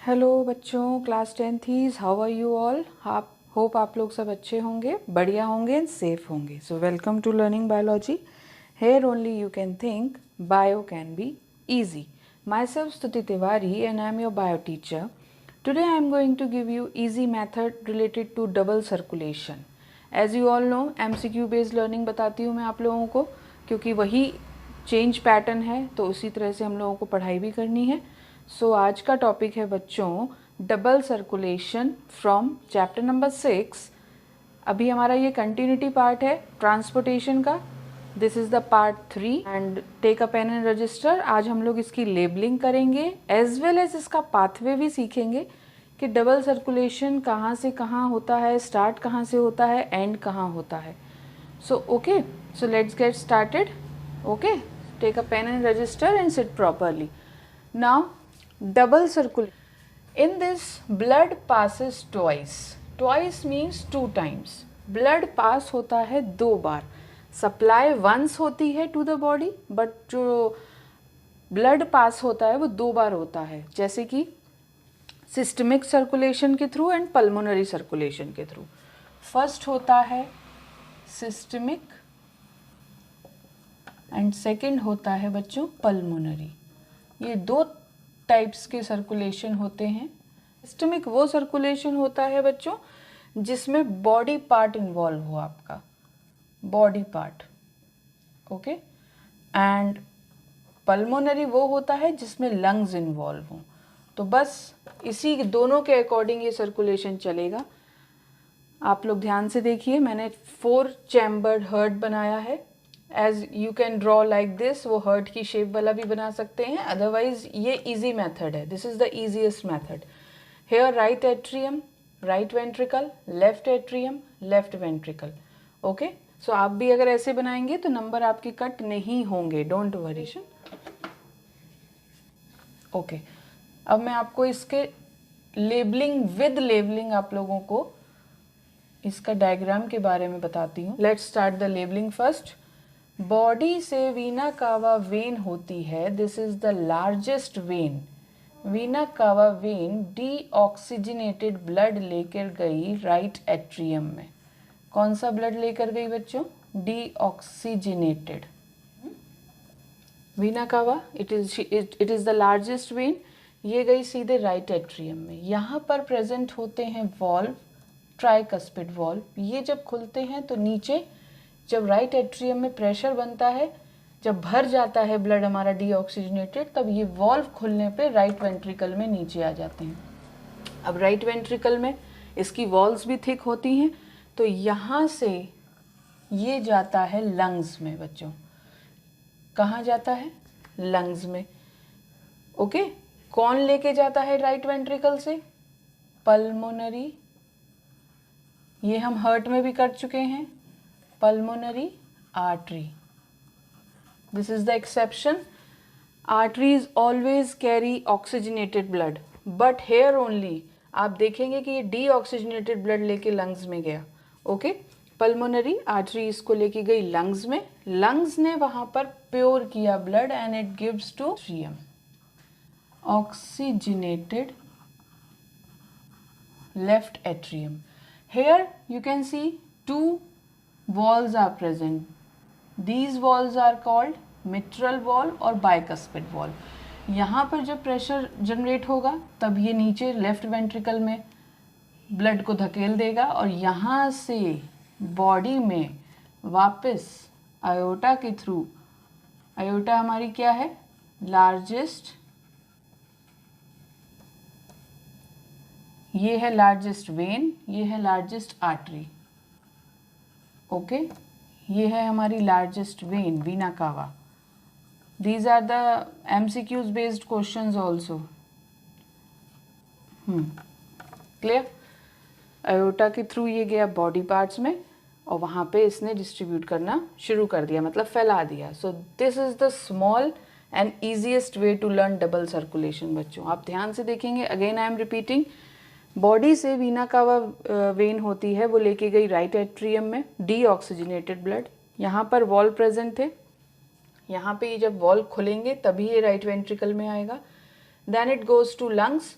Hello बच्चों, class 10th, how are you all. आप hope आप लोग सब अच्छे होंगे, बढ़िया होंगे एंड सेफ होंगे। So welcome to learning biology. Here only you can think bio can be easy. Myself Stuti Tiwari and I am your bio teacher. Today I am going to give you easy method related to double circulation. As you all know, MCQ based learning बताती हूँ मैं आप लोगों को, क्योंकि वही change pattern है तो उसी तरह से हम लोगों को पढ़ाई भी करनी है। सो आज का टॉपिक है बच्चों double circulation from chapter number 6। अभी हमारा ये कंटिन्यूटी पार्ट है ट्रांसपोर्टेशन का। This is the part 3 and take a pen and register. आज हम लोग इसकी लेबलिंग करेंगे एज वेल एज इसका पाथवे भी सीखेंगे कि डबल सर्कुलेशन कहाँ से कहाँ होता है, स्टार्ट कहाँ से होता है, एंड कहाँ होता है। So okay, so let's get started. Okay, take a pen and register and sit properly. Now, double circulation. In this, blood passes twice. Twice means 2 times. Blood pass होता है 2 बार. Supply once होती है to the body, but जो blood pass होता है वो 2 बार होता है, जैसे कि सिस्टमिक सर्कुलेशन के थ्रू एंड पल्मोनरी सर्कुलेशन के थ्रू. फर्स्ट होता है सिस्टमिक एंड सेकेंड होता है बच्चों पल्मोनरी. ये 2 टाइप्स के सर्कुलेशन होते हैं. सिस्टमिक वो सर्कुलेशन होता है बच्चों जिसमें बॉडी पार्ट इन्वॉल्व हो, आपका body part. Okay. And pulmonary वो होता है जिसमें लंग्स इन्वॉल्व हों. तो बस इसी दोनों के अकॉर्डिंग ये सर्कुलेशन चलेगा. आप लोग ध्यान से देखिए, मैंने 4 चैम्बर्ड हार्ट बनाया है. As you can draw like this, वो हार्ट की शेप वाला भी बना सकते हैं. अदरवाइज ये इजी मेथड है. This is the easiest method. Here right atrium, right ventricle, left atrium, left ventricle. Okay. So आप भी अगर ऐसे बनाएंगे तो नंबर आपके कट नहीं होंगे. Don't worry. ओके. अब मैं आपको इसके लेबलिंग विद लेबलिंग आप लोगों को इसका डायग्राम के बारे में बताती हूँ. Let's start the labelling first. Body से वीना कावा वेन होती है. This is the largest vein. Vena cava when deoxygenated blood लेकर गई राइट एट्रियम में. कौन सा ब्लड लेकर गई बच्चों? डीऑक्सीजनेटेड. वीना कावा, it is the largest when. ये गई सीधे राइट एट्रियम में. यहाँ पर प्रेजेंट होते हैं वॉल्व, ट्राइकस्पिड वॉल्व. ये जब खुलते हैं तो नीचे जब राइट एट्रियम में प्रेशर बनता है, जब भर जाता है ब्लड हमारा डीऑक्सीजनेटेड, तब ये वॉल्व खुलने पे राइट वेंट्रिकल में नीचे आ जाते हैं. अब राइट वेंट्रिकल में इसकी वॉल्स भी थिक होती हैं, तो यहाँ से ये जाता है लंग्स में बच्चों. कहाँ जाता है? लंग्स में. ओके. कौन लेके जाता है राइट वेंट्रिकल से? पल्मोनरी. ये हम हार्ट में भी कर चुके हैं. Pulmonary artery. This is the exception. Arteries always carry oxygenated blood, but here only आप देखेंगे कि ये deoxygenated blood लेके lungs में गया. ओके. Pulmonary artery इसको लेके गई lungs में. Lungs ने वहाँ पर प्योर किया blood and it gives to atrium. Oxygenated left atrium. Here you can see 2 walls are present. These walls are called mitral wall और bicuspid wall. यहाँ पर जब प्रेशर जनरेट होगा तब ये नीचे लेफ्ट वेंट्रिकल में ब्लड को धकेल देगा और यहाँ से बॉडी में वापस आयोटा के थ्रू. आयोटा हमारी क्या है? लार्जेस्ट. ये है लार्जेस्ट वेन, ये है लार्जेस्ट आर्टरी. ओके. ये है हमारी largest vein, vena cava. These are the MCQs based questions also. Clear? Aorta के थ्रू ये गया बॉडी पार्ट्स में और वहाँ पे इसने डिस्ट्रीब्यूट करना शुरू कर दिया, मतलब फैला दिया. So this is the small and easiest way to learn double circulation. बच्चों आप ध्यान से देखेंगे. Again I am repeating. Body से वीना कावा वेन होती है, वो लेके गई राइट एट्रियम में डीऑक्सीजनेटेड ब्लड. यहाँ पर वॉल्व प्रेजेंट थे. यहाँ पे जब वॉल्व खुलेंगे तभी ये राइट वेंट्रिकल में आएगा. Then it goes to lungs.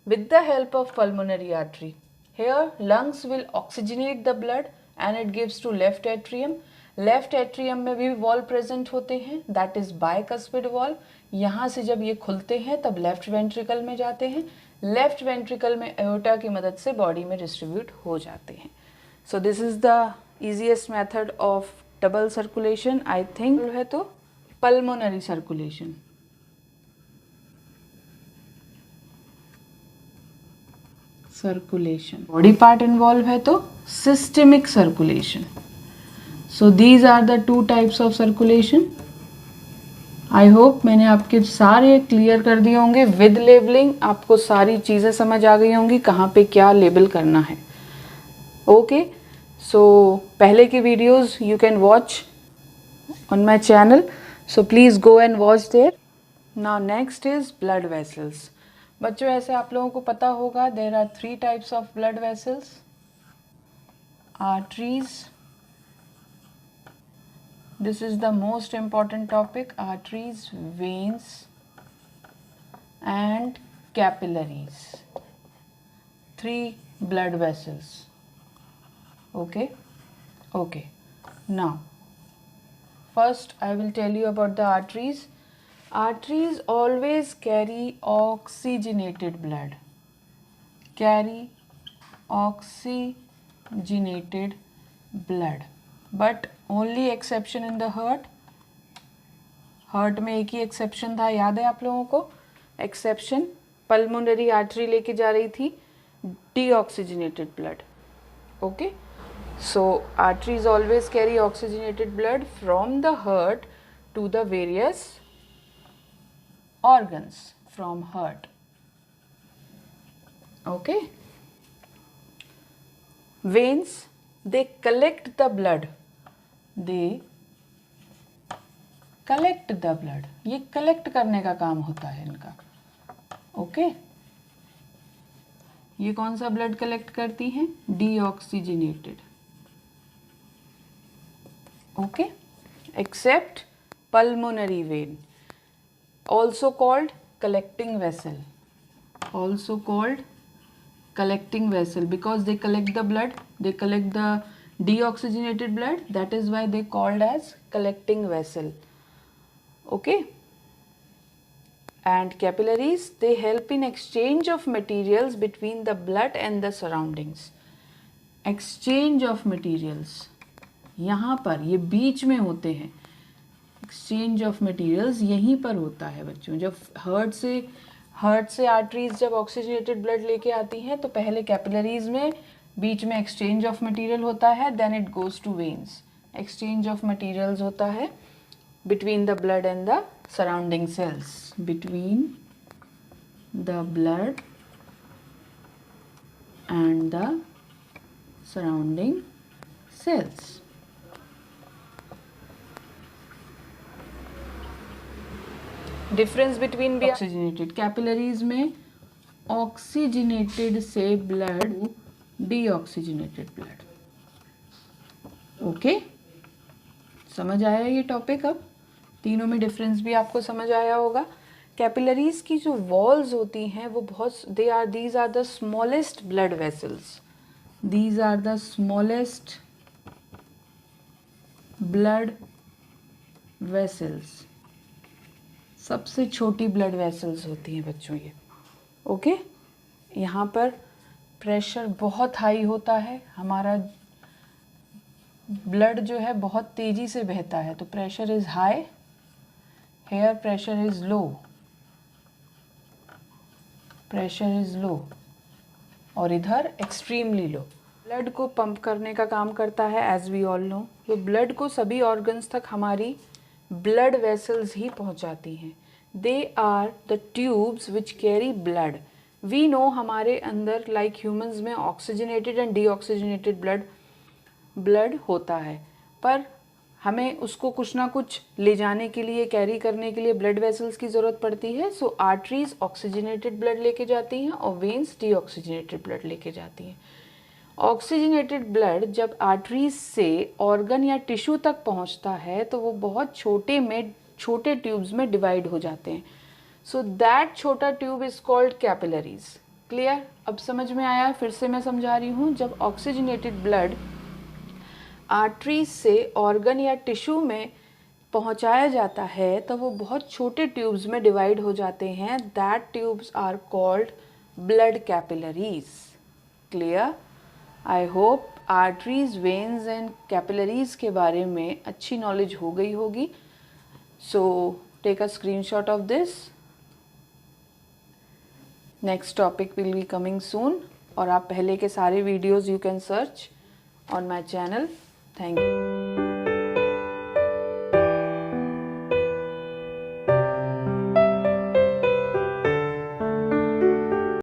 with the help of pulmonary artery. Here lungs will oxygenate the blood and it gives to left atrium. Left atrium में भी वॉल प्रेजेंट होते हैं, दैट इज बाइकस्पिड वॉल. यहाँ से जब ये खुलते हैं तब लेफ्ट वेंट्रिकल में जाते हैं. लेफ्ट वेंट्रिकल में एओर्टा की मदद से बॉडी में डिस्ट्रीब्यूट हो जाते हैं. सो this is the easiest method of double circulation. I think है तो pulmonary circulation. Circulation body part involve है तो systemic circulation. So these are the two types of circulation. I hope मैंने आपके सारे क्लियर कर दिए होंगे विद लेबलिंग. आपको सारी चीज़ें समझ आ गई होंगी कहाँ पे क्या लेबल करना है. ओके, सो पहले की videos you can watch on my channel, so please go and watch there. Now next is blood vessels. बच्चों ऐसे आप लोगों को पता होगा there are 3 types of blood vessels. Arteries, this is the most important topic, arteries, veins and capillaries. 3 blood vessels. Okay, now first I will tell you about the arteries. Arteries always carry oxygenated blood, but only exception in the heart में एक ही exception था, याद है आप लोगों को. Exception pulmonary artery लेके जा रही थी deoxygenated blood. Okay, so arteries always carry oxygenated blood from the heart to the various organs from heart. Okay, veins, they collect the blood. ये कलेक्ट करने का काम होता है इनका. ओके, ये कौन सा ब्लड कलेक्ट करती हैं? Deoxygenated. Okay, accept pulmonary vein, also called collecting vessel, because they collect the blood, they collect the deoxygenated blood, that is why they called as collecting vessel. Okay, and capillaries, they help in exchange of materials between the blood and the surroundings. Exchange of materials यहाँ पर ये बीच में होते हैं. Exchange of materials यहीं पर होता है बच्चों. जब हार्ट से आर्टरीज जब ऑक्सीजनेटेड ब्लड लेके आती हैं तो पहले कैपिलरीज में बीच में एक्सचेंज ऑफ मटेरियल होता है, then it goes to veins. Exchange of materials होता है between the blood and the surrounding cells, between the blood and the surrounding cells. Difference between भी ऑक्सीजनेटेड कैपिलरीज में ऑक्सीजनेटेड से blood deoxygenated blood. Okay, समझ आया ये topic? अब तीनों में डिफरेंस भी आपको समझ आया होगा. कैपिलरीज की जो वॉल्स होती हैं वो बहुत these are the smallest blood vessels. These are the smallest blood vessels. सबसे छोटी ब्लड वेसल्स होती हैं बच्चों ये. ओके, यहाँ पर प्रेशर बहुत हाई होता है. हमारा ब्लड जो है बहुत तेज़ी से बहता है, तो pressure is high. Here pressure is low, और इधर एक्सट्रीमली लो. ब्लड को पंप करने का काम करता है, एज वी ऑल नो. तो ब्लड को सभी ऑर्गन्स तक हमारी ब्लड वेसल्स ही पहुंचाती हैं. They are the tubes which carry blood. We know हमारे अंदर लाइक ह्यूमंस में ऑक्सीजनेटेड एंड डीऑक्सीजनेटेड ब्लड होता है, पर हमें उसको कुछ ना कुछ ले जाने के लिए, कैरी करने के लिए ब्लड वेसल्स की ज़रूरत पड़ती है. सो आर्टरीज ऑक्सीजनेटेड ब्लड लेके जाती हैं और वेन्स डीऑक्सीजनेटेड ब्लड लेके जाती हैं. ऑक्सीजनेटेड ब्लड जब आर्टरीज से ऑर्गन या टिश्यू तक पहुंचता है तो वो बहुत छोटे ट्यूब्स में डिवाइड हो जाते हैं. सो दैट छोटा tube is called capillaries. Clear? अब समझ में आया? फिर से मैं समझा रही हूँ। जब ऑक्सीजनेटेड ब्लड आर्टरीज से ऑर्गन या टिश्यू में पहुंचाया जाता है तो वो बहुत छोटे ट्यूब्स में डिवाइड हो जाते हैं। That tubes are called blood capillaries. Clear? I hope arteries, veins and capillaries के बारे में अच्छी नॉलेज हो गई होगी। So take a screenshot of this. Next topic will be coming soon, और आप पहले के सारे videos you can search on my channel. Thank you.